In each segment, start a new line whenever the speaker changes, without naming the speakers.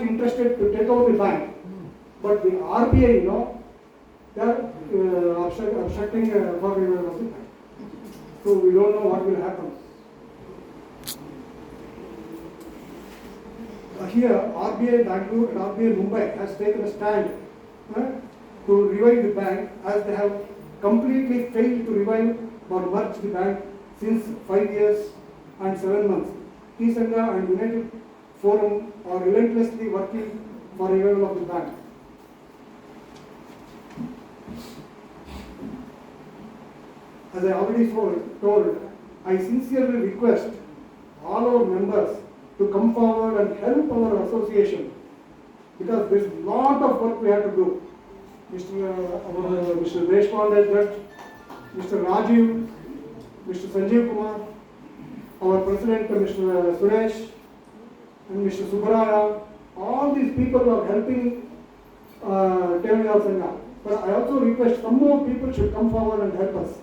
much interested to take over the bank, but the RBI, they are obstructing for revival of the bank. So we don't know what will happen. Here, RBI Bangalore and RBI Mumbai has taken a stand to revive the bank, as they have completely failed to revive or merge the bank since 5 years and 7 months. T-Sangha and United Forum are relentlessly working for revival of the bank. As I already told, I sincerely request all our members to come forward and help our association, because there is a lot of work we have to do. Mr. Deshpande Judge, Mr. Rajiv, Mr. Sanjeev Kumar, our President Mr. Suresh, and Mr. Subbaraya, all these people are helping T-Sangha Sangha. But I also request some more people should come forward and help us.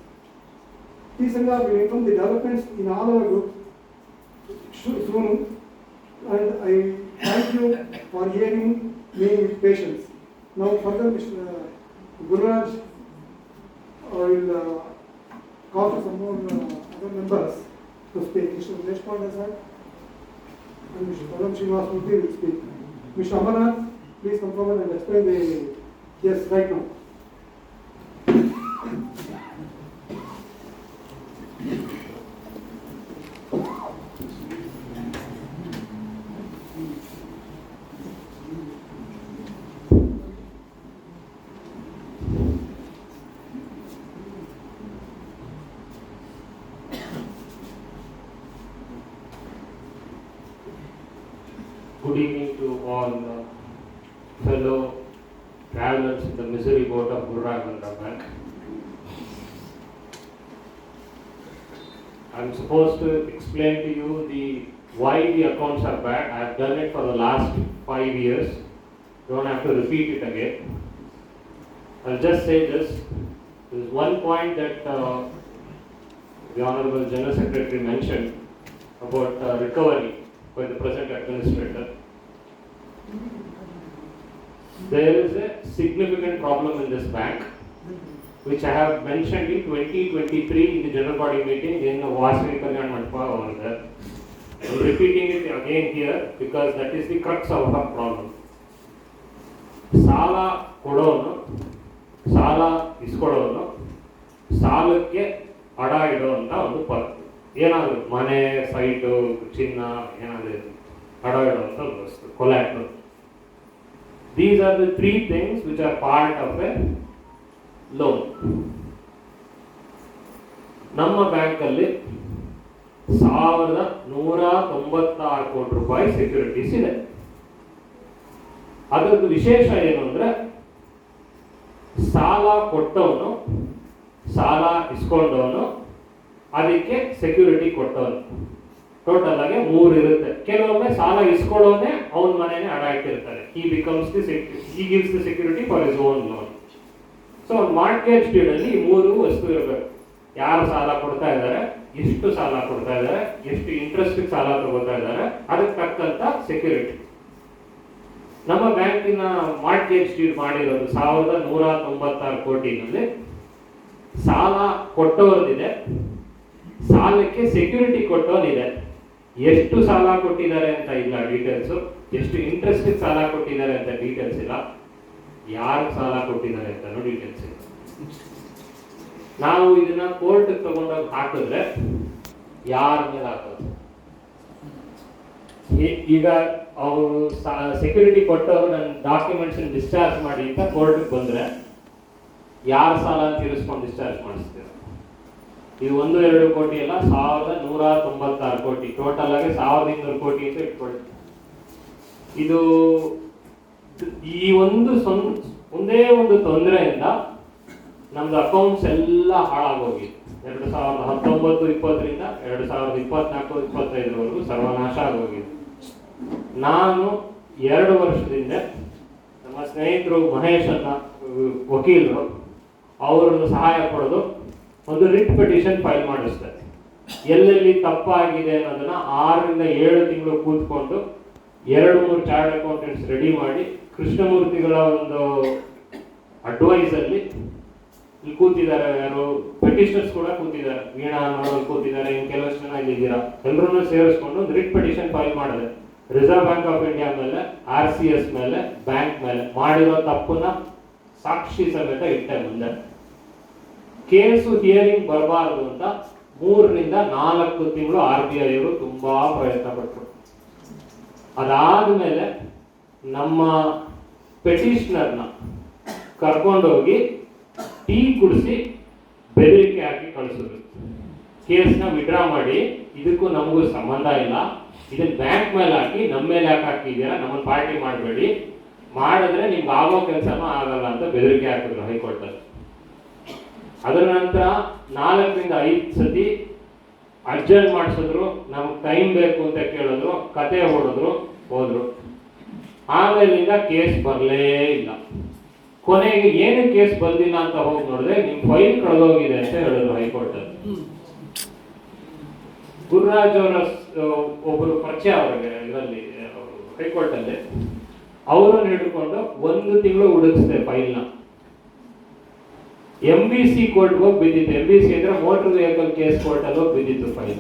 T-Sangha will inform the developments in all our groups soon, and I thank you for hearing me with patience. Now further, Mr. Gururaj will call for some more other members to speak. Mr. Deshpande sir and Mr. Param Srinivas Murthy will speak. Mr. Amarnath, please come forward and explain the case right now.
Good evening to all fellow travelers in the misery boat of Gurravandra Bank. I am supposed to explain to you why the accounts are bad. I have done it for the last 5 years. Don't have to repeat it again. I'll just say this. There is one point that the Honorable General Secretary mentioned about recovery by the present administrator. There is a significant problem in this bank, which I have mentioned in 2023 in the general body meeting in Vasari Kalyan Mandapa over there. I am repeating it again here because that is the crux of our problem. ಸಾಲ ಕೊಡೋನು, ಸಾಲ ಇಸ್ಕೊಡೋನು, ಸಾಲಕ್ಕೆ ಅಡ ಇಡೋಂಥ ಒಂದು ಪದ್ಧತಿ. ಏನಾದರೂ ಮನೆ, site, ಚಿನ್ನ ಏನಾದರೂ ಅಡ ಇಡುವಂಥ ವಸ್ತು, collateral. These are the three things which are part of a loan. ನಮ್ಮ ಬ್ಯಾಂಕಲ್ಲಿ 1196 ಕೋಟಿ ರೂಪಾಯಿ ಸೆಕ್ಯೂರಿಟೀಸ್ ಇದೆ. ಅದರದ್ದು ವಿಶೇಷ ಏನು ಅಂದರೆ, ಸಾಲ ಕೊಟ್ಟವನು, ಸಾಲ ಇಸ್ಕೊಂಡವನು, ಅದಕ್ಕೆ ಸೆಕ್ಯೂರಿಟಿ ಕೊಟ್ಟವನು. ಟೋಟಲ್ ಆಗಿ 3 ಇರುತ್ತೆ. ಕೆಲವೊಮ್ಮೆ ಸಾಲ ಇಸ್ಕೊಳ್ಳೋನೆ ಅವನ ಮನೆನೇ ಅಡ ಇಟ್ಟಿರ್ತಾರೆ. he gives the security for his own loan. So mortgage deed ಅಲ್ಲಿ 3 ವಸ್ತು ಇರಬೇಕು. ಯಾರು ಸಾಲ ಕೊಡ್ತಾ ಇದ್ದಾರೆ, ಎಷ್ಟು ಸಾಲ ಕೊಡ್ತಾ ಇದ್ದಾರೆ, ಎಷ್ಟು ಇಂಟ್ರೆಸ್ಟ್ ಸಾಲ ತಗೋತಾ ಇದ್ದಾರೆ, ಅದಕ್ಕೆ ತಕ್ಕಂತ ಸೆಕ್ಯೂರಿಟಿ. ನಮ್ಮ ಬ್ಯಾಂಕಿನ ಮಾರ್ಟ್ಗೇಜ್ ಡೀಡ್ ಮಾಡಿರೋದು 1196 ಕೋಟಿನಲ್ಲಿ ಸಾಲ ಕೊಟ್ಟವರದಿದೆ, ಸಾಲಕ್ಕೆ ಸೆಕ್ಯೂರಿಟಿ ಕೊಟ್ಟವನಿದೆ. ಎಷ್ಟು ಸಾಲ ಕೊಟ್ಟಿದ್ದಾರೆ ಅಂತ ಇಲ್ಲ ಡೀಟೇಲ್ಸು, ಎಷ್ಟು ಇಂಟ್ರೆಸ್ಟ್ ಸಾಲ ಕೊಟ್ಟಿದ್ದಾರೆ ಅಂತ ಡೀಟೇಲ್ಸ್ ಇಲ್ಲ, ಯಾರು ಸಾಲ ಕೊಟ್ಟಿದ್ದಾರೆ ಅಂತ ಡೀಟೇಲ್ಸ್ ಇಲ್ಲ. ನಾವು ಇದನ್ನ ಕೋರ್ಟ್ ತಗೊಂಡೋಗಿ ಹಾಕಿದ್ರೆ ಯಾರ ಮೇಲೆ ಹಾಕೋದು? ಈಗ ಅವರು ಸೆಕ್ಯೂರಿಟಿ ಕೊಟ್ಟವರು ನನ್ನ ಡಾಕ್ಯುಮೆಂಟ್ಸ್ ಡಿಸ್ಚಾರ್ಜ್ ಮಾಡಿ ಅಂತ ಕೋರ್ಟ್ಗೆ ಬಂದ್ರೆ ಯಾರ ಸಾಲ ತೀರಿಸ್ಕೊಂಡು ಡಿಸ್ಚಾರ್ಜ್ ಮಾಡಿಸ್ತೀರ? ಇದು 1-2 ಕೋಟಿ ಅಲ್ಲ, 1196 ಕೋಟಿ. ಟೋಟಲ್ ಆಗಿ 1200 ಕೋಟಿ ಅಂತ ಇಟ್ಕೊಳ್ಳಿ. ಇದು ಈ ಒಂದೇ ಒಂದು ತೊಂದರೆಯಿಂದ ನಮ್ದು ಅಕೌಂಟ್ಸ್ ಎಲ್ಲ ಹಾಳಾಗೋಗಿದೆ. 2019-20ರಿಂದ 2024-25ವರೆಗೂ ಸರ್ವನಾಶ ಆಗೋಗಿದೆ. ನಾನು 2 ವರ್ಷದಿಂದ ನಮ್ಮ ಸ್ನೇಹಿತರು ಮಹೇಶ್ ಅನ್ನ ವಕೀಲರು ಅವರನ್ನು ಸಹಾಯ ಪಡೆದು ಒಂದು ರಿಟ್ ಪಿಟಿಷನ್ ಫೈಲ್ ಮಾಡಿಸ್ತಾರೆ. ಎಲ್ಲೆಲ್ಲಿ ತಪ್ಪಾಗಿದೆ ಅನ್ನೋದನ್ನ 6 ರಿಂದ 7 ತಿಂಗಳು ಕೂತ್ಕೊಂಡು 2-3 ಚಾರ್ಟ್ ಅಕೌಂಟೆಂಟ್ಸ್ ರೆಡಿ ಮಾಡಿ ಕೃಷ್ಣಮೂರ್ತಿಗಳ ಒಂದು ಅಡ್ವೈಸಲ್ಲಿ ಇಲ್ಲಿ ಕೂತಿದ್ದಾರೆ, ಯಾರು ಪೆಟಿಷನರ್ಸ್ ಕೂಡ ಕೂತಿದ್ದಾರೆ, ವೀಣಾ ಅನ್ನೋರು ಕೂತಿದ್ದಾರೆ, ಇನ್ನು ಕೆಲವಷ್ಟು ಜನ ಇಲ್ಲಿದ್ದೀರಾ, ಎಲ್ಲರೂ ಸೇರಿಸ್ಕೊಂಡು ಒಂದು ರಿಟ್ ಪಿಟಿಷನ್ ಫೈಲ್ ಮಾಡಿದೆ. ರಿಸರ್ವ್ ಬ್ಯಾಂಕ್ ಆಫ್ ಇಂಡಿಯಾ ಮೇಲೆ, RCS ಮೇಲೆ, ಬ್ಯಾಂಕ್ ಮೇಲೆ ಮಾಡಿರೋ ತಪ್ಪನ್ನ ಸಾಕ್ಷಿ ಸಮೇತ ಇಟ್ಟೆ ಮುಂದೆ. ಕೇಸು ಹಿಯರಿಂಗ್ ಬರಬಾರ್ದು ಅಂತ 3ರಿಂದ 4 ತಿಂಗಳು RBI ಅವರು ತುಂಬಾ ಪ್ರಯತ್ನ ಪಟ್ಟರು. ಅದಾದ್ಮೇಲೆ ನಮ್ಮ ಪೆಟಿಷನರ್ನ ಕರ್ಕೊಂಡೋಗಿ ಟೀ ಕುಡಿಸಿ ಬೆದರಿಕೆ ಹಾಕಿ ಕಳಿಸಿದ್ರು. ಕೇಸ್ನ ವಿಡ್ರಾ ಮಾಡಿ, ಇದಕ್ಕೂ ನಮಗೂ ಸಂಬಂಧ ಇಲ್ಲ, ಇದನ್ನ ಬ್ಯಾಂಕ್ ಮೇಲೆ ಹಾಕಿ ನಮ್ಮ ಮೇಲೆ ಯಾಕೆ ಹಾಕಿದ್ದೀರಾ, ನಮ್ಮನ್ನು ಪಾರ್ಟಿ ಮಾಡಬೇಡಿ, ಮಾಡಿದ್ರೆ ನಿಮ್ಗೆ ಆಗೋ ಕೆಲಸನೂ ಆಗಲ್ಲ ಅಂತ ಬೆದರಿಕೆ ಹಾಕಿದ್ರು ಹೈಕೋರ್ಟಲ್ಲಿ. ಅದರ ನಂತರ 4ರಿಂದ 5 ಸತಿ ಅರ್ಜೆಂಟ್ ಮಾಡಿಸಿದ್ರು, ನಮ್ಗೆ ಟೈಮ್ ಬೇಕು ಅಂತ ಕೇಳಿದ್ರು, ಕತೆ ಹೊಡೆದ್ರು, ಹೋದ್ರು. ಆಮೇಲಿಂದ ಕೇಸ್ ಬರಲೇ ಇಲ್ಲ. ಕೊನೆಗೆ ಏನು ಕೇಸ್ ಬಂದಿಲ್ಲ ಅಂತ ಹೋಗಿ ನೋಡಿದ್ರೆ ನಿಮ್ ಫೈಲ್ ಕಳೆದೋಗಿದೆ ಅಂತ ಹೇಳಿದ್ರು ಹೈಕೋರ್ಟಲ್ಲಿ. ಗುರುರಾಜ್ ಅವರ ಒಬ್ಬರು ಪರಿಚಯ ಅವರಿಗೆ ಇದರಲ್ಲಿ ಹೈಕೋರ್ಟಲ್ಲಿ, ಅವರನ್ನು ಹಿಡ್ಕೊಂಡು 1 ತಿಂಗಳು ಹುಡುಕಿಸಿದೆ ಫೈಲ್ನ. MBC ಕೋರ್ಟ್ಗೆ ಹೋಗಿ ಬಿದ್ದಿತ್ತು. MBC ಅಂದ್ರೆ ಮೋಟರ್ ವೆಹಿಕಲ್ ಕೇಸ್ ಕೋರ್ಟ್ ಅಲ್ಲಿ ಹೋಗಿ ಬಿದ್ದಿತ್ತು ಫೈಲ್.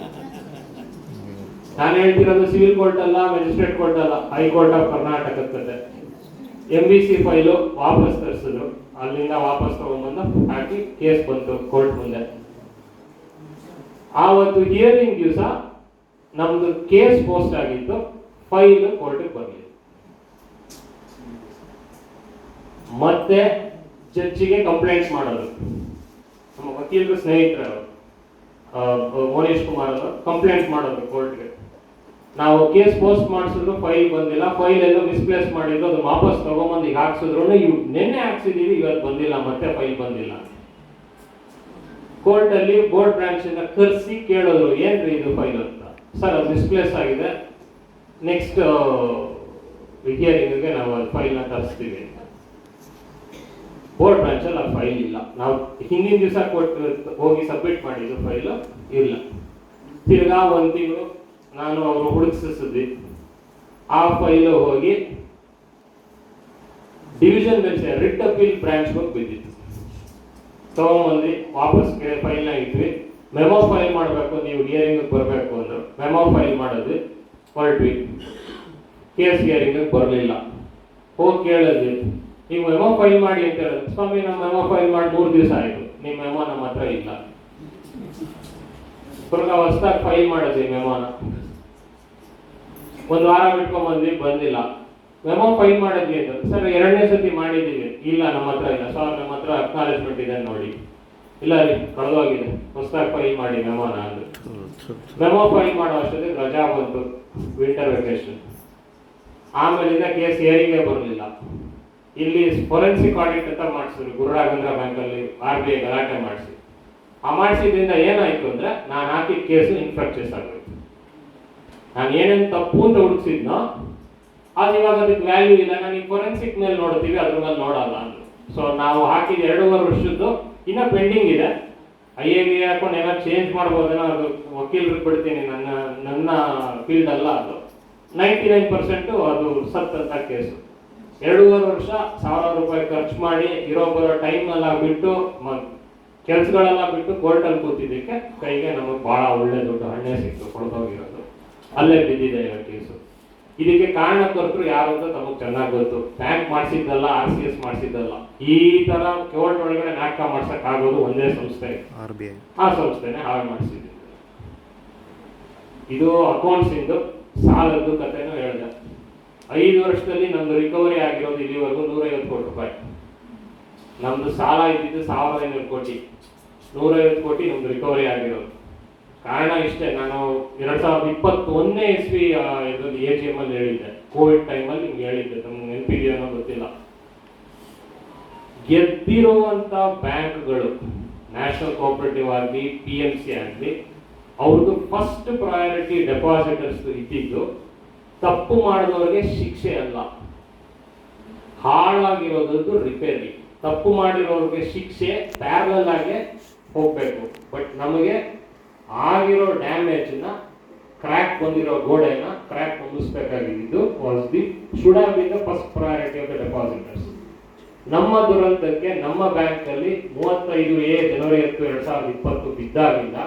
ನಾನು ಹೇಳ್ತಿರೋದು ಸಿವಿಲ್ ಕೋರ್ಟ್ ಅಲ್ಲ, ಮ್ಯಾಜಿಸ್ಟ್ರೇಟ್ ಕೋರ್ಟ್ ಅಲ್ಲ, ಹೈಕೋರ್ಟ್ ಆಫ್ ಕರ್ನಾಟಕದ ಕತೆ. MBC ಫೈಲು ವಾಪಸ್ ತರಿಸಿದ್ರು, ಅಲ್ಲಿಂದ ವಾಪಸ್ ತಗೊಂಡ್ಬಂದು ಹಾಕಿ ಕೇಸ್ ಬಂತು ಕೋರ್ಟ್ ಮುಂದೆ. ಆವತ್ತು ಹಿಯರಿಂಗ್ ದಿವಸ ನಮ್ದು ಕೇಸ್ ಪೋಸ್ಟ್ ಆಗಿತ್ತು, ಫೈಲ್ ಕೋರ್ಟ್ಗೆ ಬರಲಿಲ್ಲ. ಮತ್ತೆ ಜಡ್ಜಿಗೆ ಕಂಪ್ಲೇಂಟ್ ಮಾಡೋದು. ನಮ್ಮ ವಕೀಲರು ಸ್ನೇಹಿತರು ಮೋನೀಶ್ ಕುಮಾರ್ ಅವರು ಕಂಪ್ಲೇಂಟ್ ಮಾಡೋದು ಕೋರ್ಟ್ಗೆ, ನಾವು ಕೇಸ್ ಪೋಸ್ಟ್ ಮಾಡಿಸಿದ್ರು ಫೈಲ್ ಬಂದಿಲ್ಲ, ಫೈಲ್ ಎಲ್ಲೋ ಮಿಸ್ಪ್ಲೇಸ್ ಮಾಡಿದ್ರು, ಅದನ್ನ ವಾಪಸ್ ತಗೊಂಬಂದು ಈಗ ಹಾಕ್ಸಿದ್ರು, ಇವ್ ನಿನ್ನೆ ಹಾಕ್ಸಿದೀವಿ ಇವತ್ತು ಬಂದಿಲ್ಲ, ಮತ್ತೆ ಫೈಲ್ ಬಂದಿಲ್ಲ. ಕೋರ್ಟ್ ಅಲ್ಲಿ ಬೋರ್ಡ್ ಬ್ರಾಂಚ್ ಇಂದ ಕರೆಸಿ ಕೇಳಿದ್ರು, ಏನ್ರಿ ಇದು ಫೈಲ್ ಅಂತ. ಸರ್ ಅದು ಮಿಸ್ಪ್ಲೇಸ್ ಆಗಿದೆ, ನೆಕ್ಸ್ಟ್ ಹಿಯರಿಂಗ್ಗೆ ನಾವು ಫೈಲ್ ನ ತರಿಸ್ತೀವಿ. ಬೋರ್ಡ್ ಬ್ರಾಂಚ್ ಅಲ್ಲಿ ಆ ಫೈಲ್ ಇಲ್ಲ, ನಾವು ಹಿಂದಿನ ದಿವಸ ಹೋಗಿ ಸಬ್ಮಿಟ್ ಮಾಡಿದ್ದು ಫೈಲ್ ಇಲ್ಲ. ತಿರ್ಗಾ 1 ತಿಂಗಳು ನಾನು ಅವರು ಹುಡುಕಿಸಿದ್ವಿ, ಆ ಫೈಲು ಹೋಗಿ division bench writ appeal branch ಹೋಗಿ ಬಿದ್ದಿತ್ತು. ತಗೊಂಬಂದು ವಾಪಸ್ ಫೈಲ್ನ ಇಟ್ವಿ, ಮೆಮೋ ಫೈಲ್ ಮಾಡಬೇಕು, ನೀವು ಹಿಯರಿಂಗ್ ಬರಬೇಕು ಅಂದ್ರು. ಮೆಮೋ ಫೈಲ್ ಮಾಡಿದ್ವಿ, ಹೊರಟ್ವಿ. ಕೇಸ್ ಹಿಯರಿಂಗ್ ಬರಲಿಲ್ಲ. ಹೋಗಿ ಕೇಳಿದ್ವಿ, ನೀವು ಮೆಮೋ ಫೈಲ್ ಮಾಡಿ ಅಂತ ಹೇಳಿದ್ರು. ಸ್ವಾಮಿ ನಾವು ಮೆಮೋ ಫೈಲ್ ಮಾಡಿ 3 ದಿವಸ ಆಯಿತು, ನಿಮ್ಮ ಮೆಮೋ ನಮ್ಮ ಹತ್ರ ಇಲ್ಲ. ಪುನಃ ಹೊಸದಾಗಿ ಫೈಲ್ ಮಾಡಿದ್ವಿ ಮೆಮೋನ, 1 ವಾರ ಬಿಟ್ಕೊಂಡ್ಬಂದ್ವಿ, ಬಂದಿಲ್ಲ. ಮೆಮೋ ಫೈಲ್ ಮಾಡಿದ್ವಿ ಅಂತ, ಸರ್ 2ನೇ ಸತಿ ಮಾಡಿದ್ದೀವಿ, ಇಲ್ಲ ನಮ್ಮ ಹತ್ರ ಇಲ್ಲ. ಸರ್ ನಮ್ಮ ಹತ್ರ ಅಕ್ನಾಲೇಜ್ಮೆಂಟ್ ಇದೆ ನೋಡಿ, ಇಲ್ಲ ರೀ ಕಳೆದೋಗಿದೆ, ಹೊಸದಾಗಿ ಫೈಲ್ ಮಾಡಿ ಮೆಮೋನ ಅಂದ್ರು. ಮೆಮೋ ಫೈಲ್ ಮಾಡೋ ಅಷ್ಟೊತ್ತಿಗೆ ರಜಾ ಬಂತು, ವಿಂಟರ್ ವೆಕೇಶನ್. ಆಮೇಲಿಂದ ಕೇಸ್ ಹಿಯರಿಂಗೇ ಬರಲಿಲ್ಲ. ಇಲ್ಲಿ ಫೊರೆನ್ಸಿಕ್ ಆಡಿಟ್ ಅಂತ ಮಾಡಿಸಿದ್ರು ಗುರುರಾಘವೇಂದ್ರ ಬ್ಯಾಂಕ್ ಅಲ್ಲಿ, RBI ಗಲಾಟೆ ಮಾಡಿಸಿ. ಆ ಮಾಡಿಸಿದ್ರಿಂದ ಏನಾಯ್ತು ಅಂದ್ರೆ, ನಾನು ಹಾಕಿದ ಕೇಸು ಇನ್ಫ್ರಾಕ್ಚರ್ಸ್ ಆಗೋಯ್ತು. ನಾನು ಏನೇನು ತಪ್ಪು ಅಂತ ಹುಡುಕ್ಸಿದ್ನೋ ಅದು ಇವಾಗ ಅದಕ್ಕೆ ವ್ಯಾಲ್ಯೂ ಇಲ್ಲ, ನಾನು ಈ ಫೊರೆನ್ಸಿಕ್ ಮೇಲೆ ನೋಡ್ತೀವಿ, ಅದ್ರ ಮೇಲೆ ನೋಡಲ್ಲ ಅಂದ್ರು. ಸೊ ನಾವು ಹಾಕಿದ 2.5 ವರ್ಷದ್ದು ಇನ್ನ ಪೆಂಡಿಂಗ್ ಇದೆ. IAB ಹಾಕೊಂಡು ಏನಾದ್ರು ಚೇಂಜ್ ಮಾಡ್ಬೋದೇನೋ, ಅದು ವಕೀಲರಿಗೆ ಬಿಡ್ತೀನಿ, ನನ್ನ ಫೀಲ್ಡ್ ಅಲ್ಲ ಅದು. 99% ಅದು ಸತ್ತಂತ ಕೇಸು. 2.5 ವರ್ಷ 1000 ರೂಪಾಯಿ ಖರ್ಚು ಮಾಡಿ ಇರೋ ಬರೋ ಟೈಮ್ ಎಲ್ಲ ಬಿಟ್ಟು ಕೆಲ್ಸಗಳೆಲ್ಲ ಬಿಟ್ಟು ಕೋರ್ಟಲ್ಲಿ ಕೂತಿದ್ದಕ್ಕೆ ಕೈಗೆ ನಮಗೆ ಬಹಳ ಒಳ್ಳೆ ದುಡ್ಡು ಹಣ್ಣೆ ಸಿಕ್ತು, ಕೊಡ್ದೋಗಿರೋದು ಅಲ್ಲೇ ಬಿದ್ದಿದೆ ಇರೋ ಕೇಸು. ಇದಕ್ಕೆ ಕಾರಣಕರ್ತರು ಯಾರು ಅಂತ ತಮಗೆ ಚೆನ್ನಾಗಿ ಗೊತ್ತು. ಬ್ಯಾಂಕ್ ಮಾಡಿಸಿದ್ದಲ್ಲ, RCS ಮಾಡಿಸಿದ್ದಲ್ಲ. ಈ ತರ ಕೋರ್ಟ್ ಒಳಗಡೆ ನಾಟಕ ಮಾಡ್ಸಕ್ ಆಗೋದು ಒಂದೇ ಸಂಸ್ಥೆ, RBI. ಆ ಸಂಸ್ಥೆನೆ ಹಾಳು ಮಾಡಿಸಿದ್ದು. ಇದು ಅಕೌಂಟ್ಸ್ ಇಂದು ಸಾಲದ್ದು ಕಥೆನೂ ಹೇಳಿದೆ. 5 ವರ್ಷದಲ್ಲಿ ನಮ್ದು ರಿಕವರಿ ಆಗಿರೋದು ಇಲ್ಲಿವರೆಗೂ 150 ಕೋಟಿ ರೂಪಾಯಿ. ನಮ್ದು ಸಾಲ ಇದ್ದಿದ್ದು 1500 ಕೋಟಿ, 150 ಕೋಟಿ ನಮ್ದು ರಿಕವರಿ ಆಗಿರೋದು. ಕಾರಣ ಇಷ್ಟೇ, ನಾನು 2021ನೇ ಇಸ್ವಿ ಇದರಲ್ಲಿ AGM ಅಲ್ಲಿ ಹೇಳಿದ್ದೆ, ಕೋವಿಡ್ ಟೈಮಲ್ಲಿ ನಿಮ್ಗೆ ಹೇಳಿದ್ದೆ, ನಮ್ಗೆ ನೆನಪಿದೆಯೋ ಅನ್ನೋ ಗೊತ್ತಿಲ್ಲ. ಗೆದ್ದಿರುವಂತ ಬ್ಯಾಂಕ್ಗಳು, ನ್ಯಾಷನಲ್ ಕೋಆಪರೇಟಿವ್ ಆಗಲಿ, PMC ಆಗಲಿ, ಅವ್ರದ್ದು ಫಸ್ಟ್ ಪ್ರಯಾರಿಟಿ ಡೆಪಾಸಿಟರ್ಸ್ ಇದ್ದಿದ್ದು ತಪ್ಪು ಮಾಡಿದವರಿಗೆ ಶಿಕ್ಷೆ ಅಲ್ಲ, ಹಾಳಾಗಿರೋದು ರಿಪೇರಿ. ತಪ್ಪು ಮಾಡಿರೋರಿಗೆ ಶಿಕ್ಷೆ ಪ್ಯಾರಲಲ್ ಆಗಿ ಹೋಗ್ಬೇಕು. ಬಟ್ ನಮಗೆ ಆಗಿರೋ ಡ್ಯಾಮೇಜ್ನ ಕ್ರ್ಯಾಕ್ ಬಂದಿರೋ ಗೋಡೆನ ಕ್ರ್ಯಾಕ್ ತುಂಬಿಸ್ಬೇಕಾಗಿದ್ದು was the should have been the first priority of the depositors. ನಮ್ಮ ದುರಂತಕ್ಕೆ ನಮ್ಮ ಬ್ಯಾಂಕ್ ಅಲ್ಲಿ 35 ಜನವರಿ 2020 ಬಿದ್ದಾಗಿಂದ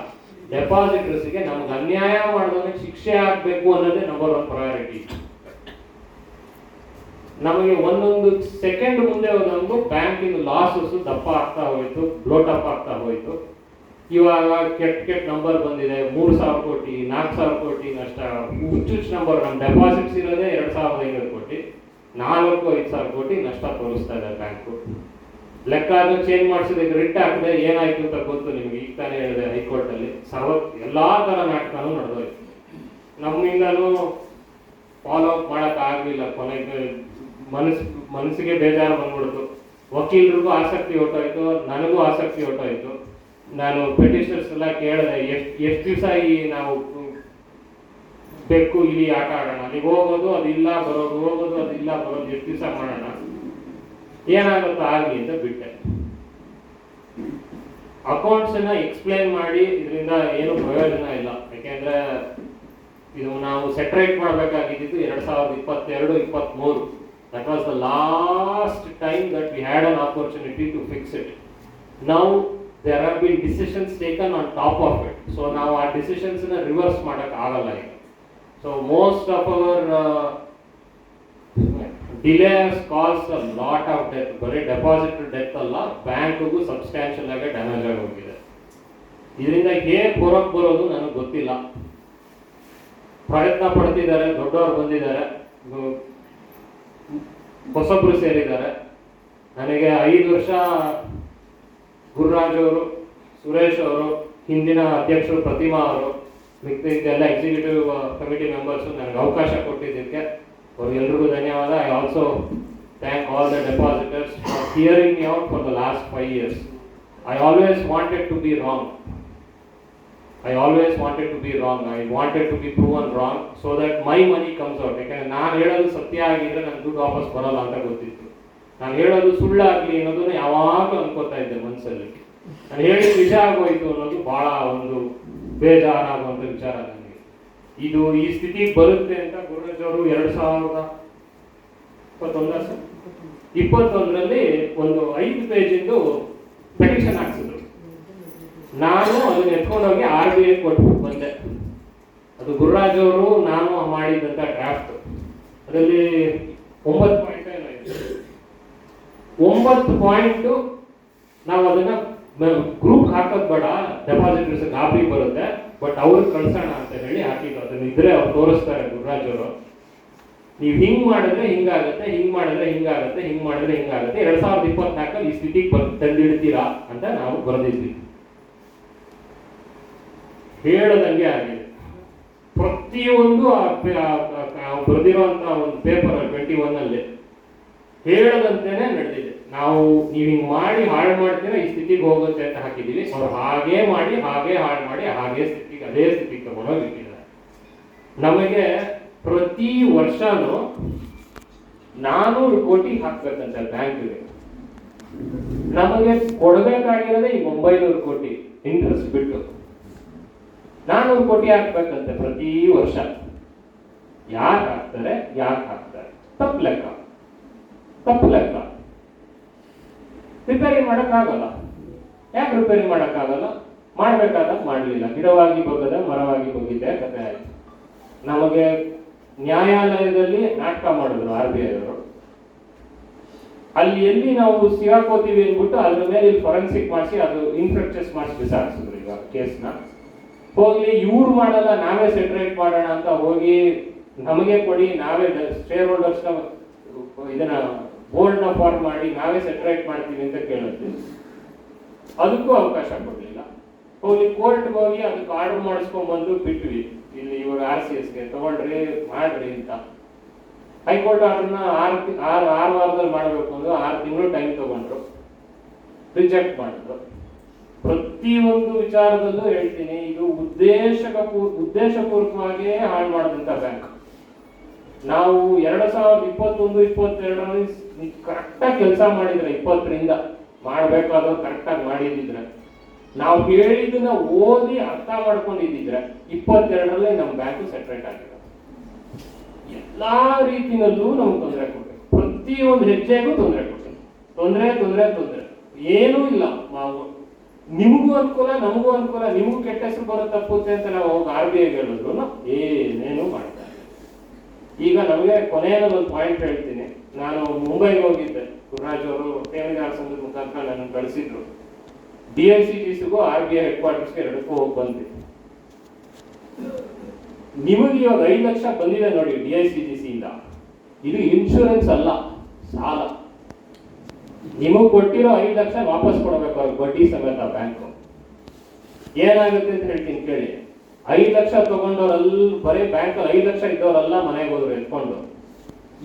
ಡೆಪಾಸಿಟರ್ಸ್ಗೆ ನಮ್ಗೆ ಅನ್ಯಾಯ ಮಾಡಿದವನಿಗೆ ಶಿಕ್ಷೆ ಆಗ್ಬೇಕು ಅನ್ನೋದೇ ನಂಬರ್ 1 ಪ್ರಯಾರಿಟಿ. ನಮಗೆ ಒಂದೊಂದು ಸೆಕೆಂಡ್ ಮುಂದೆ ಹೋದಂಗೂ ಬ್ಯಾಂಕಿನ ಲಾಸಸ್ ದಪ್ಪ ಆಗ್ತಾ ಹೋಯ್ತು, ಬ್ಲೋಟ್ ಅಪ್ ಆಗ್ತಾ ಹೋಯ್ತು. ಇವಾಗ ಕೆಟ್ಟ ನಂಬರ್ ಬಂದಿದೆ, 3,000 ಕೋಟಿ 4,000 ಕೋಟಿ ನಷ್ಟ. ಹುಚ್ಚು ನಂಬರ್. ನಮ್ಮ ಡೆಪಾಸಿಟ್ಸ್ ಇರೋದೇ 2,500 ಕೋಟಿ, 4,000-5,000 ಕೋಟಿ ನಷ್ಟ ತೋರಿಸ್ತಾ ಇದೆ ಬ್ಯಾಂಕು. ಲೆಕ್ಕ ಅದು ಚೇಂಜ್ ಮಾಡಿಸಿದಕ್ಕೆ ರಿಟ್ ಹಾಕಿದೆ, ಏನಾಯ್ತು ಅಂತ ಗೊತ್ತು ನಿಮ್ಗೆ. ಈಗ ತಾನೇ ಹೇಳಿದೆ ಹೈಕೋರ್ಟ್ ಅಲ್ಲಿ ಎಲ್ಲಾ ತರ ನಾಟಕನೂ ನಡೆದೋಯ್ತು. ನಮ್ಮಿಂದಲೂ ಫಾಲೋ ಅಪ್ ಮಾಡಕ್ ಆಗ್ಲಿಲ್ಲ. ಕೊನೆಗೆ ಮನಸ್ಸಿಗೆ ಬೇಜಾರು ಬಂದ್ಬಿಡ್ತು. ವಕೀಲರಿಗೂ ಆಸಕ್ತಿ ಹೊಟ್ಟೋಯ್ತು, ನನಗೂ ಆಸಕ್ತಿ ಹೊಟ್ಟೋಯ್ತು. ನಾನು ಪೆಟಿಷನರ್ಸ್ ಎಲ್ಲ ಕೇಳಿದೆ, ಎಷ್ಟು ದಿವಸ ಈ ನಾವು ಬೆಕ್ಕು ಇಲ್ಲಿ ಆಟ ಆಡೋಣ, ಅಲ್ಲಿಗೆ ಹೋಗೋದು ಅದಿಲ್ಲ ಬರೋದು, ಹೋಗೋದು ಅದಿಲ್ಲ ಬರೋದು, ಎಷ್ಟು ದಿವಸ ಮಾಡೋಣ, ಏನಾಗುತ್ತೋ ಆಗಲಿ ಅಂತ ಬಿಟ್ಟೆ. ಅಕೌಂಟ್ಸ್ ಅನ್ನ ಎಕ್ಸ್ಪ್ಲೈನ್ ಮಾಡಿ ಇದರಿಂದ ಏನು ಪ್ರಯೋಜನ ಇಲ್ಲ. ಯಾಕೆಂದ್ರೆ ಇದು ನಾವು ಸೆಟ್ರೇಟ್ ಮಾಡಬೇಕಾಗಿದ್ದು 2022-23. That was the last time that we had an opportunity to fix it. Now there have been decisions taken on top of it. So now our decisions in a reverse madak agalla ಈಗ. So most of our delay has caused a lot of death. ಬರೀ deposit death ಅಲ್ಲ, ಬ್ಯಾಂಕ್ಗೂ substantial ಆಗಿ damage ಆಗಿ ಹೋಗಿದೆ. ಇದರಿಂದ ಹೇಗೆ ಹೊರಗೆ ಬರೋದು ನನಗೆ ಗೊತ್ತಿಲ್ಲ. ಪ್ರಯತ್ನ ಪಡ್ತಿದ್ದಾರೆ, ದೊಡ್ಡವರು ಬಂದಿದ್ದಾರೆ, ಹೊಸಬ್ರು ಸೇರಿದ್ದಾರೆ. ನನಗೆ 5 ವರ್ಷ ಗುರುರಾಜ್ ಅವರು, ಸುರೇಶ್ ಅವರು, ಹಿಂದಿನ ಅಧ್ಯಕ್ಷರು ಪ್ರತಿಮಾ ಅವರು, ಮಿಕ್ಕಿದ್ದೆಲ್ಲ ಎಕ್ಸಿಕ್ಯೂಟಿವ್ ಕಮಿಟಿ ಮೆಂಬರ್ಸ್ ನನಗೆ ಅವಕಾಶ ಕೊಟ್ಟಿದ್ದಕ್ಕೆ ಅವ್ರಿಗೆಲ್ರಿಗೂ ಧನ್ಯವಾದ. I also thank all the depositors for hearing me out for the last 5 years. I always wanted to be wrong. I wanted to be proven wrong so that my money comes out. ಯಾಕಂದ್ರೆ ನಾನು ಹೇಳೋದು ಸತ್ಯ ಆಗಿದ್ರೆ ನನ್ನ ದುಡ್ಡು ವಾಪಸ್ ಬರಲ್ಲ ಅಂತ ಗೊತ್ತಿತ್ತು. ನಾನು ಹೇಳೋದು ಸುಳ್ಳಾಗ್ಲಿ ಅನ್ನೋದನ್ನ ಯಾವಾಗಲೂ ಅನ್ಕೋತಾ ಇದ್ದೆ ಮನಸ್ಸಲ್ಲಿ. ನಾನು ಹೇಳಿದ ನಿಜ ಆಗೋಯ್ತು ಅನ್ನೋದು ಬಹಳ ಒಂದು ಬೇಜಾರಾಗುವಂತ ವಿಚಾರ ನನಗೆ. ಇದು ಈ ಸ್ಥಿತಿಗೆ ಬರುತ್ತೆ ಅಂತ ಗುರುರಾಜ್ ಅವರು 2021ರಲ್ಲಿ ಒಂದು 5 ಪೇಜಿಂದು ಪೆಟಿಷನ್ ಹಾಕ್ಸಿದ್ರು. ನಾನು ಅದನ್ನ ಎತ್ಕೊಂಡೋಗಿ RBI ಕೊಟ್ಟು ಬಂದೆ. ಅದು ಗುರುರಾಜ್ ಅವರು ನಾನು ಮಾಡಿದಂತ ಡ್ರಾಫ್ಟ್. ಅದರಲ್ಲಿ 9 ಪಾಯಿಂಟ್ ಇದೆ. 9 ಪಾಯಿಂಟ್ ನಾವು ಅದನ್ನ ಗ್ರೂಪ್ ಹಾಕೋದ್ ಬೇಡ, ಡೆಪಾಸಿಟರ್ಸ್ ಕಾಪಿ ಬರುತ್ತೆ, ಬಟ್ ಅವ್ರಿಗೆ ಕಳ್ಸೋಣ ಅಂತ ಹೇಳಿ ಹಾಕಿದ್ರು. ಅದನ್ನ ಇದ್ರೆ ಅವ್ರು ತೋರಿಸ್ತಾರೆ ಗುರುರಾಜ್ ಅವರು. ನೀವು ಹಿಂಗ್ ಮಾಡಿದ್ರೆ ಹಿಂಗಾಗತ್ತೆ, ಹಿಂಗ್ ಮಾಡಿದ್ರೆ ಹಿಂಗಾಗತ್ತೆ, ಹಿಂಗ್ ಮಾಡಿದ್ರೆ ಹಿಂಗಾಗತ್ತೆ. 2024 ಈ ಸ್ಥಿತಿಗೆ ತಂದಿಡ್ತೀರಾ ಅಂತ ನಾವು ಬರೆದಿದ್ವಿ. ಹೇಳದಂಗೆ ಆಗಿದೆ. ಪ್ರತಿಯೊಂದು ಬರೆದಿರುವಂತ ಒಂದು ಪೇಪರ್ 21 ಹೇಳದಂತೆನೆ ನಡೆದಿದೆ. ನಾವು ನೀವು ಹಿಂಗ್ ಮಾಡಿ ಹಾಳು ಮಾಡ್ತೀರಾ, ಈ ಸ್ಥಿತಿಗೆ ಹೋಗುತ್ತೆ ಅಂತ ಹಾಕಿದೀವಿ. ಅವ್ರು ಹಾಗೇ ಮಾಡಿ, ಹಾಗೆ ಹಾಳು ಮಾಡಿ, ಅದೇ ಸ್ಥಿತಿಗೆ ತಗೊಂಡೋಗಿ ಇಟ್ಟಿದ್ದಾರೆ. ನಮಗೆ ಪ್ರತಿ ವರ್ಷನೂ 400 ಕೋಟಿ ಹಾಕ್ಬೇಕಂತೆ ಬ್ಯಾಂಕ್ಗೆ. ನಮಗೆ ಕೊಡಬೇಕಾಗಿರೋದೇ ಈ 900 ಕೋಟಿ ಇಂಟ್ರೆಸ್ಟ್ ಬಿಟ್ಟು 400 ಕೋಟಿ ಹಾಕ್ಬೇಕಂತೆ ಪ್ರತಿ ವರ್ಷ. ಯಾಕೆ ಹಾಕ್ತಾರೆ? ತಪ್ಪು ಲೆಕ್ಕ. ರಿಪೇರಿ ಮಾಡಕ್ಕಾಗಲ್ಲ. ಯಾಕೆ ರಿಪೇರಿ ಮಾಡಕ್ಕಾಗಲ್ಲ? ಮಾಡ್ಬೇಕಾದಾಗ ಮಾಡಲಿಲ್ಲ. ಗಿಡವಾಗಿ ಬಗ್ಗದ ಮರವಾಗಿ ಬಗ್ಗಿದ್ದೆ ಕಥೆ ಆಯ್ತು. ನಮಗೆ ನ್ಯಾಯಾಲಯದಲ್ಲಿ ನಾಟಕ ಮಾಡಿದ್ರು RBI ಅವರು. ಅಲ್ಲಿ ಎಲ್ಲಿ ನಾವು ಸಿಗಾಕೋತೀವಿ ಅಂದ್ಬಿಟ್ಟು ಅದ್ರ ಮೇಲೆ ಇಲ್ಲಿ ಫೊರೆನ್ಸಿಕ್ ಮಾಡಿಸಿ ಅದು ಇನ್ಫೆಕ್ಚಸ್ ಮಾಡಿಸಿ ಬಿಸಾಕ್ಸಿದ್ರು. ಈಗ ಕೇಸ್ನ ಹೋಗ್ಲಿ, ಇವ್ರು ಮಾಡಲ್ಲ, ನಾವೇ ಸೆಟ್ರೇಟ್ ಮಾಡೋಣ ಅಂತ ಹೋಗಿ ನಮಗೆ ಕೊಡಿ, ನಾವೇ ಶೇರ್ ಹೋಲ್ಡರ್ಸ್ ಇದನ್ನ ಬೋರ್ಡ್ ನ ಫಾರ್ಮ್ ಮಾಡಿ ನಾವೇ ಸೆಟ್ರೇಟ್ ಮಾಡ್ತೀವಿ ಅಂತ ಕೇಳುತ್ತೆ. ಅದಕ್ಕೂ ಅವಕಾಶ ಕೊಡ್ಲಿಲ್ಲ. ಹೋಗಿ ಕೋರ್ಟ್ಗೆ ಹೋಗಿ ಅದಕ್ಕೆ ಆರ್ಡರ್ ಮಾಡಿಸ್ಕೊಂಡ್ ಬಂದು ಬಿಟ್ವಿ. ಇಲ್ಲಿ ಇವಾಗ RCSಗೆ ತಗೊಂಡ್ರಿ ಮಾಡ್ರಿ ಅಂತ. ಹೈಕೋರ್ಟ್ ಆರ್ಡರ್ನ 6 ವಾರದಲ್ಲಿ ಮಾಡಬೇಕು ಅಂದ್ರೆ 6 ತಿಂಗಳು ಟೈಮ್ ತಗೊಂಡ್ರು, ರಿಜೆಕ್ಟ್ ಮಾಡಿದ್ರು. ಪ್ರತಿಯೊಂದು ವಿಚಾರದಲ್ಲೂ ಹೇಳ್ತೀನಿ, ಇದು ಉದ್ದೇಶಪೂರ್ವಕವಾಗಿ ಹಾಳು ಮಾಡಿದಂತ ಬ್ಯಾಂಕ್. ನಾವು 2021-22 ಕರೆಕ್ಟಾಗಿ ಕೆಲಸ ಮಾಡಿದ್ರೆ, 20ರಿಂದ ಮಾಡಬೇಕಾದ್ರು ಕರೆಕ್ಟಾಗಿ ಮಾಡಿದ್ರೆ ನಾವು ಹೇಳಿದ್ದನ್ನ ಓದಿ ಅರ್ಥ ಮಾಡ್ಕೊಂಡಿದ್ದಿದ್ರೆ 22ರಲ್ಲೇ ನಮ್ಮ ಬ್ಯಾಂಕು ಸೆಟ್ರೇಟ್ ಆಗಿರೋದು. ಎಲ್ಲಾ ರೀತಿನಲ್ಲೂ ನಮ್ಗೆ ತೊಂದರೆ ಕೊಡ್ಬೇಕು, ಪ್ರತಿಯೊಂದು ಹೆಜ್ಜೆಗೂ ತೊಂದರೆ ಕೊಡ್ಬೇಕು, ತೊಂದರೆ ಏನೂ ಇಲ್ಲ. ನಿಮಗೂ ಅನುಕೂಲ, ನಮಗೂ ಅನುಕೂಲ, ನಿಮಗೂ ಕೆಟ್ಟ ಹೆಸರು ಬರೋ ತಪ್ಪುತ್ತೆ ಅಂತ ನಾವು ಹೋಗಿ RBI ಹೇಳಿದ್ರು ಏನೇನು ಮಾಡ್ತಾರೆ. ಈಗ ನಮಗೆ ಕೊನೆಯಲ್ಲಿ ಒಂದು ಪಾಯಿಂಟ್ ಹೇಳ್ತೀನಿ. ನಾನು ಮುಂಬೈಗೆ ಹೋಗಿದ್ದೆ, ಗುರುರಾಜ್ ಅವರು ಠೇವಣಿದಾರ ಸಂಘದ ಮುಖಾಂತರ ನನ್ನ ಕಳಿಸಿದ್ರು. DICGCಗೂ RBI ಹೆಡ್ ಕ್ವಾರ್ಟರ್ಸ್ಗೆ ಎರಡಕ್ಕೂ ಹೋಗಿ ಬಂದ್ವಿ. ನಿಮಗೆ ಇವಾಗ 5 ಲಕ್ಷ ಬಂದಿದೆ ನೋಡಿ DICGC ಇಂದ, ಇದು ಇನ್ಶೂರೆನ್ಸ್ ಅಲ್ಲ, ಸಾಲ. ನಿಮಗೆ ಕೊಟ್ಟಿರೋ 5 ಲಕ್ಷ ವಾಪಸ್ ಕೊಡಬೇಕು ಅವ್ರಿಗೆ ಬಡ್ಡಿ ಸಮೇತ ಬ್ಯಾಂಕು. ಏನಾಗುತ್ತೆ ಅಂತ ಹೇಳ್ತೀನಿ ಕೇಳಿ. 5 ಲಕ್ಷ ತಗೊಂಡವ್ರಲ್ಲಿ ಬರೀ ಬ್ಯಾಂಕಲ್ಲಿ 5 ಲಕ್ಷ ಇದ್ದವರೆಲ್ಲ ಮನೆಗೆ ಹೋದ್ರು ಎತ್ಕೊಂಡು.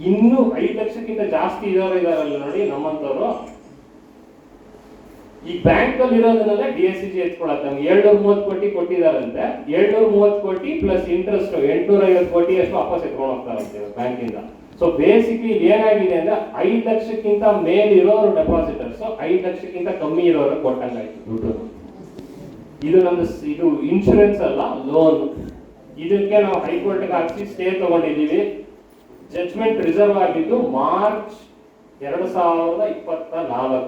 ಇನ್ನು 5 ಲಕ್ಷಕ್ಕಿಂತ ಜಾಸ್ತಿ ಇದ್ದವರು ಇದಾರಲ್ಲ ನೋಡಿ ನಮ್ಮಂತವ್ರು, ಈ ಬ್ಯಾಂಕ್ ಅಲ್ಲಿ ಇರೋದನ್ನೆಲ್ಲ DICG ಎತ್ಕೊಳತ್ತೆ. ನಮ್ಗೆ 730 ಕೋಟಿ ಕೊಟ್ಟಿದಾರಂತೆ, 730 ಕೋಟಿ ಪ್ಲಸ್ ಇಂಟ್ರೆಸ್ಟ್ 850 ಕೋಟಿ ಅಷ್ಟು ವಾಪಸ್ ಎತ್ಕೊಂಡು ಹೋಗ್ತಾರಂತೆ ಬ್ಯಾಂಕಿಂದ. ಸೊ ಬೇಸಿಕ್ಲಿ ಏನಾಗಿದೆ ಅಂದ್ರೆ 5 ಲಕ್ಷಕ್ಕಿಂತ ಮೇಲಿರೋರು ಡೆಪಾಸಿಟರ್ಸ್ 5 ಲಕ್ಷಕ್ಕಿಂತ ಕಮ್ಮಿ ಇರೋರು ಕೊಟ್ಟಂಗಾಯ್ತು ದುಡ್ಡು. ಇದು ನಮ್ದು ಇದು ಇನ್ಶೂರೆನ್ಸ್ ಅಲ್ಲ, ಲೋನ್. ಇದಕ್ಕೆ ನಾವು ಹೈಕೋರ್ಟ್ಗೆ ಹಾಕಿ ಸ್ಟೇ ತಗೊಂಡಿದ್ದೀವಿ. ಜಡ್ಜ್ಮೆಂಟ್ ರಿಸರ್ವ್ ಆಗಿದ್ದು ಮಾರ್ಚ್ 2024.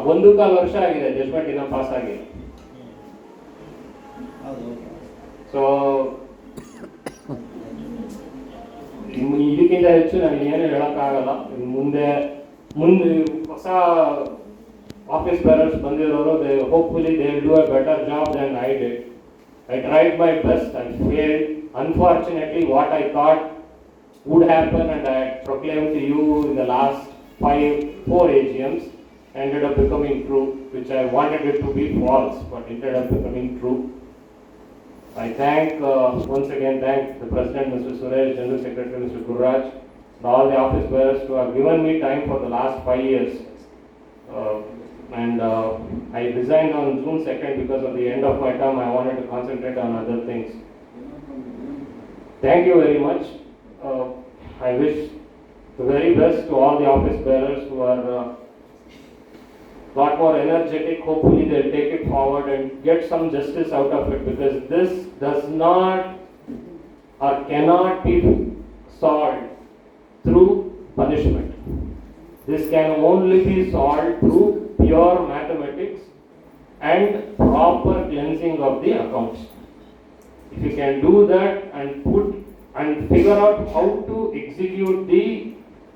1.25 ವರ್ಷ ಆಗಿದೆ ಜಡ್ಜ್ಮೆಂಟ್ ಇನ್ನ ಪಾಸ್ ಆಗಿದೆ. ಸೊ ಇದಕ್ಕಿಂತ ಹೆಚ್ಚು ನನಗೆ ಏನು ಹೇಳಕ್ಕಾಗಲ್ಲ. ಮುಂದೆ ಹೊಸ ಆಫೀಸ್ ಬೇರರ್ಸ್ ಬಂದಿರೋರು, hopefully they will do a better job than I did. I tried my best and failed. Unfortunately, what I thought would happen and I had proclaimed to you in the last 4 AGMs ended up becoming true, which I wanted it to be false, but ended up becoming true. I once again thank the President, Mr. Suresh, General Secretary, Mr. Gurraj, and all the office bearers who have given me time for the last 5 years. I resigned on June 2nd because of the end of my term. I wanted to concentrate on other things. Thank you very much. I wish the very best to all the office bearers who are lot more energetic. Hopefully they'll take it forward and get some justice out of it, because this does not or cannot be solved through punishment. This can only be solved through pure mathematics and proper cleansing of the accounts. If you can do that and figure out how to execute the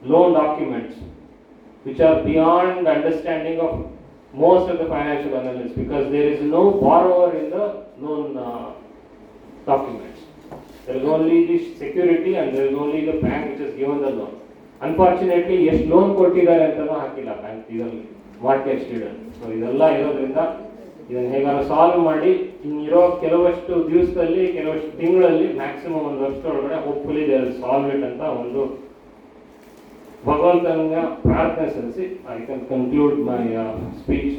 loan documents, which are beyond understanding of most of the financial analysts, because there is no borrower in the loan documents. There is only the security and there is only the bank which has given the loan. Unfortunately, ಎಷ್ಟು loan ಕೊಟ್ಟಿದ್ದಾರೆ ಅಂತಲೂ ಹಾಕಿಲ್ಲ bank ಇದರಲ್ಲಿ market student. So ಇದೆಲ್ಲ ಇರೋದ್ರಿಂದ ಇದನ್ನು ಹೇಗಾದ್ರೂ solve ಮಾಡಿ ಇನ್ನಿರೋ ಕೆಲವಷ್ಟು ದಿವಸದಲ್ಲಿ, ಕೆಲವಷ್ಟು ತಿಂಗಳಲ್ಲಿ, ಮ್ಯಾಕ್ಸಿಮಮ್ 1 ವರ್ಷದೊಳಗಡೆ hopefully they will solve it ಅಂತ ಒಂದು ಭಗವಂತನಿಗೆ ಪ್ರಾರ್ಥನೆ ಸಲ್ಲಿಸಿ I can conclude my speech.